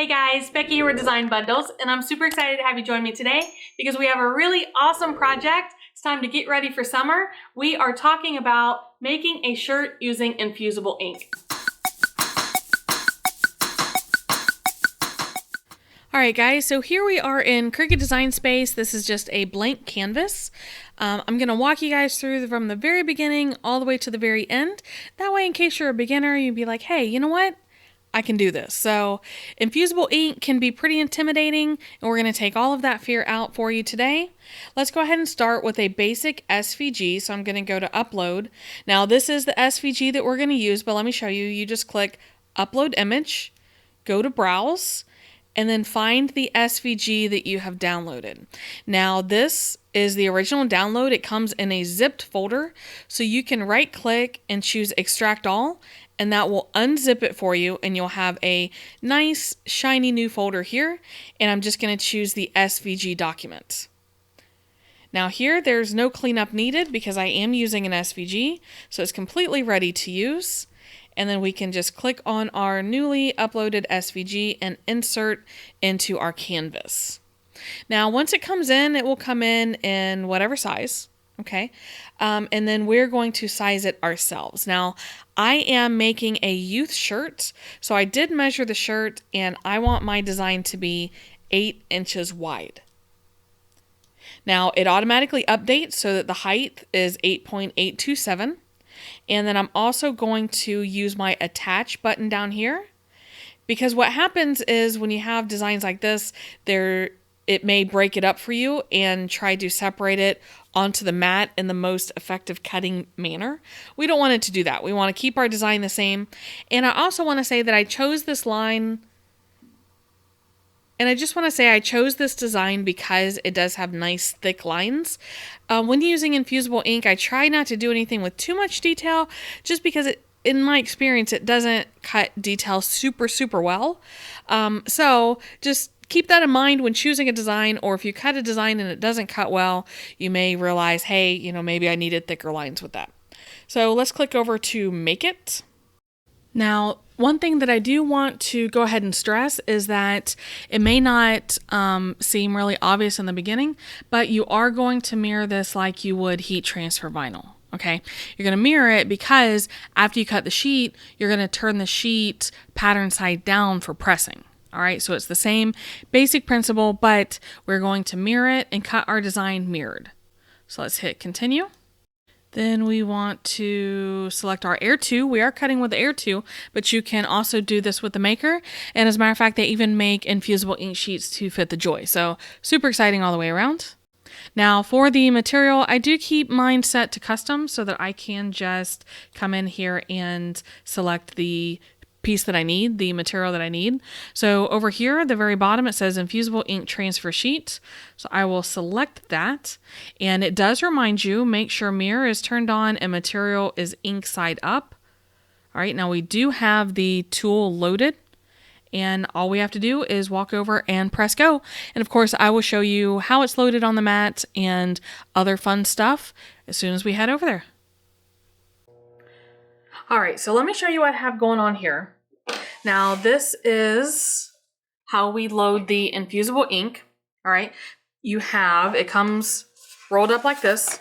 Hey guys, Becky here with Design Bundles, and I'm super excited to have you join me today because we have a really awesome project. It's time to get ready for summer. We are talking about making a shirt using infusible ink. Alright guys, so here we are in Cricut Design Space. This is just a blank canvas. I'm going to walk you guys through from the very beginning all the way to the very end. That way, in case you're a beginner, you'd be like, hey, you know what? I can do this. So infusible ink can be pretty intimidating, and we're going to take all of that fear out for you today. Let's go ahead and start with a basic SVG. So I'm going to go to upload. Now this is the SVG that we're going to use, but let me show you. You just click upload image, go to browse, and then find the SVG that you have downloaded. Now this is the original download. It comes in a zipped folder, so you can right click and choose extract all, and that will unzip it for you, and you'll have a nice shiny new folder here. And I'm just going to choose the SVG document. Now here there's no cleanup needed because I am using an SVG, so it's completely ready to use. And then we can just click on our newly uploaded SVG and insert into our canvas. Now, once it comes in, it will come in whatever size, okay? And then we're going to size it ourselves. Now, I am making a youth shirt, so I did measure the shirt, and I want my design to be 8 inches wide. Now, it automatically updates so that the height is 8.827. And then I'm also going to use my attach button down here, because what happens is when you have designs like this, it may break it up for you and try to separate it onto the mat in the most effective cutting manner. We don't want it to do that. We want to keep our design the same. And I also want to say that I chose this line, and I just want to say I chose this design because it does have nice thick lines. When using infusible ink, I try not to do anything with too much detail, just because in my experience, it doesn't cut detail super well. So just keep that in mind when choosing a design, or if you cut a design and it doesn't cut well, you may realize, hey, maybe I needed thicker lines with that. So let's click over to make it. Now, one thing that I do want to go ahead and stress is that it may not seem really obvious in the beginning, but you are going to mirror this like you would heat transfer vinyl. Okay, you're going to mirror it because after you cut the sheet, you're going to turn the sheet pattern side down for pressing. All right, so it's the same basic principle, but we're going to mirror it and cut our design mirrored. So let's hit continue. Then we want to select our Air 2. We are cutting with the Air 2, but you can also do this with the Maker. And as a matter of fact, they even make infusible ink sheets to fit the Joy. So super exciting all the way around. Now for the material, I do keep mine set to custom so that I can just come in here and select the piece that I need, the material that I need. So over here at the very bottom, it says infusible ink transfer sheet. So I will select that, and it does remind you, make sure mirror is turned on and material is ink side up. All right, now we do have the tool loaded, and all we have to do is walk over and press go. And of course, I will show you how it's loaded on the mat and other fun stuff as soon as we head over there. All right, so let me show you what I have going on here. Now this is how we load the infusible ink. All right, it comes rolled up like this.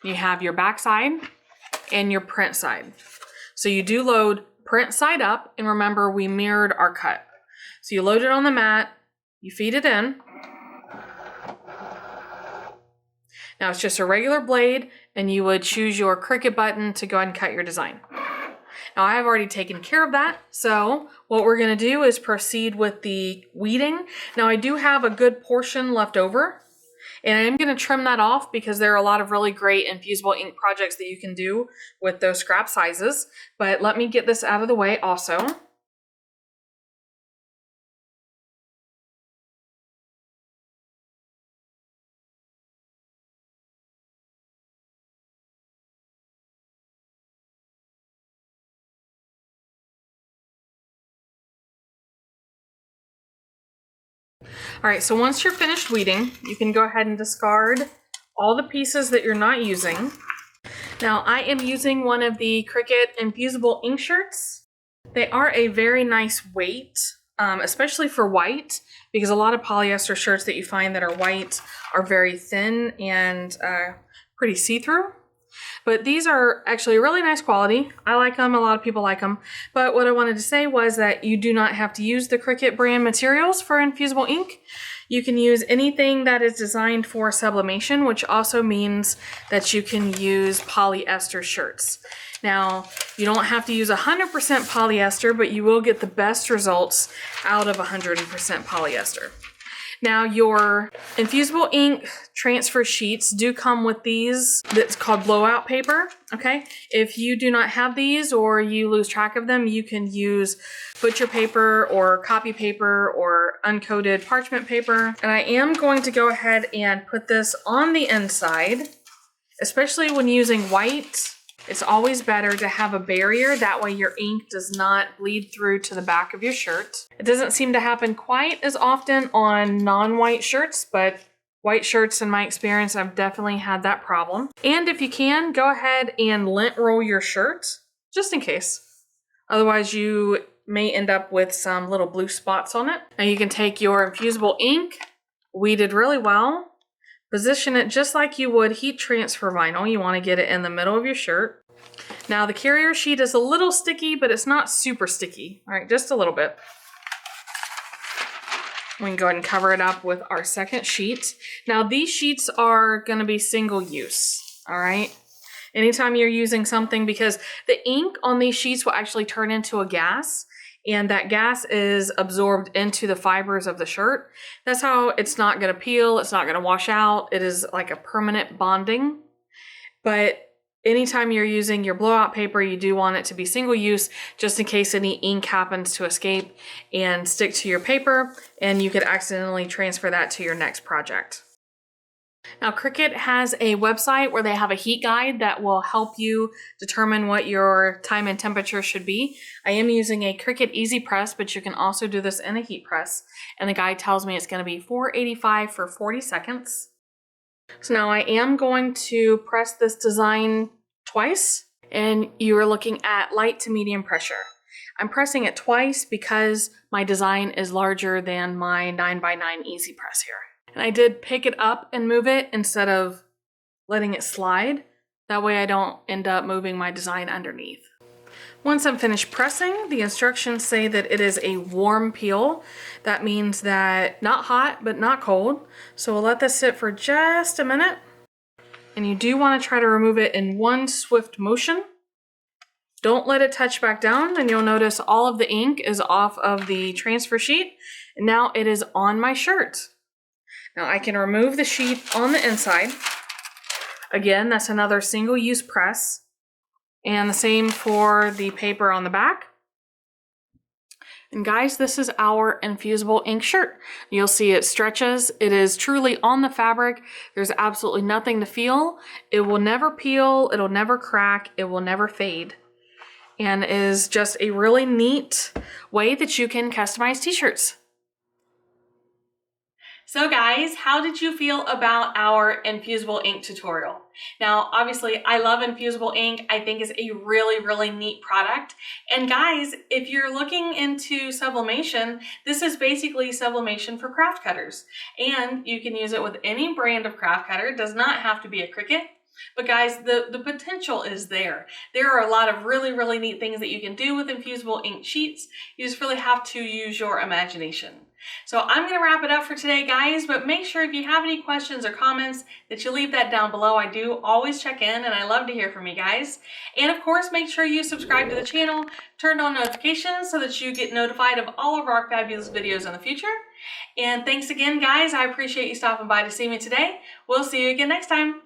You have your back side and your print side. So you do load print side up, and remember we mirrored our cut. So you load it on the mat, you feed it in. Now it's just a regular blade, and you would choose your Cricut button to go ahead and cut your design. Now I have already taken care of that, so what we're going to do is proceed with the weeding. Now I do have a good portion left over, and I'm going to trim that off because there are a lot of really great infusible ink projects that you can do with those scrap sizes. But let me get this out of the way also. All right, so once you're finished weeding, you can go ahead and discard all the pieces that you're not using. Now I am using one of the Cricut Infusible Ink Shirts. They are a very nice weight. especially for white, because a lot of polyester shirts that you find that are white are very thin and pretty see-through. But these are actually really nice quality. I like them, a lot of people like them. But what I wanted to say was that you do not have to use the Cricut brand materials for infusible ink. You can use anything that is designed for sublimation, which also means that you can use polyester shirts. Now, you don't have to use 100% polyester, but you will get the best results out of 100% polyester. Now, your infusible ink transfer sheets do come with these that's called blowout paper, okay? If you do not have these or you lose track of them, you can use butcher paper or copy paper or uncoated parchment paper. And I am going to go ahead and put this on the inside, especially when using white. It's always better to have a barrier. That way your ink does not bleed through to the back of your shirt. It doesn't seem to happen quite as often on non-white shirts, but white shirts, in my experience, I've definitely had that problem. And if you can, go ahead and lint roll your shirt, just in case. Otherwise, you may end up with some little blue spots on it. Now you can take your infusible ink, weeded really well, position it just like you would heat transfer vinyl. You want to get it in the middle of your shirt. Now the carrier sheet is a little sticky, but it's not super sticky. All right, just a little bit. We can go ahead and cover it up with our second sheet. Now these sheets are going to be single use, all right? Anytime you're using something, because the ink on these sheets will actually turn into a gas, and that gas is absorbed into the fibers of the shirt. That's how it's not going to peel, it's not going to wash out. It is like a permanent bonding. But anytime you're using your blowout paper, you do want it to be single use, just in case any ink happens to escape and stick to your paper, and you could accidentally transfer that to your next project. Now, Cricut has a website where they have a heat guide that will help you determine what your time and temperature should be. I am using a Cricut Easy Press, but you can also do this in a heat press. And the guide tells me it's going to be 485 for 40 seconds. So now I am going to press this design twice, and you are looking at light to medium pressure. I'm pressing it twice because my design is larger than my 9x9 Easy Press here. And I did pick it up and move it instead of letting it slide. That way I don't end up moving my design underneath. Once I'm finished pressing, the instructions say that it is a warm peel. That means that not hot, but not cold. So we'll let this sit for just a minute. And you do want to try to remove it in one swift motion. Don't let it touch back down, and you'll notice all of the ink is off of the transfer sheet. And now it is on my shirt. Now I can remove the sheet on the inside. Again, that's another single-use press. And the same for the paper on the back. And guys, this is our infusible ink shirt. You'll see it stretches. It is truly on the fabric. There's absolutely nothing to feel. It will never peel. It'll never crack. It will never fade. And is just a really neat way that you can customize t-shirts. So guys, how did you feel about our infusible ink tutorial? Now, obviously, I love infusible ink. I think it's a really, really neat product. And guys, if you're looking into sublimation, this is basically sublimation for craft cutters. And you can use it with any brand of craft cutter. It does not have to be a Cricut. But guys, the potential is there. There are a lot of really, really neat things that you can do with infusible ink sheets. You just really have to use your imagination. So I'm going to wrap it up for today, guys, but make sure if you have any questions or comments that you leave that down below. I do always check in, and I love to hear from you guys. And of course, make sure you subscribe to the channel, turn on notifications so that you get notified of all of our fabulous videos in the future. And thanks again, guys. I appreciate you stopping by to see me today. We'll see you again next time.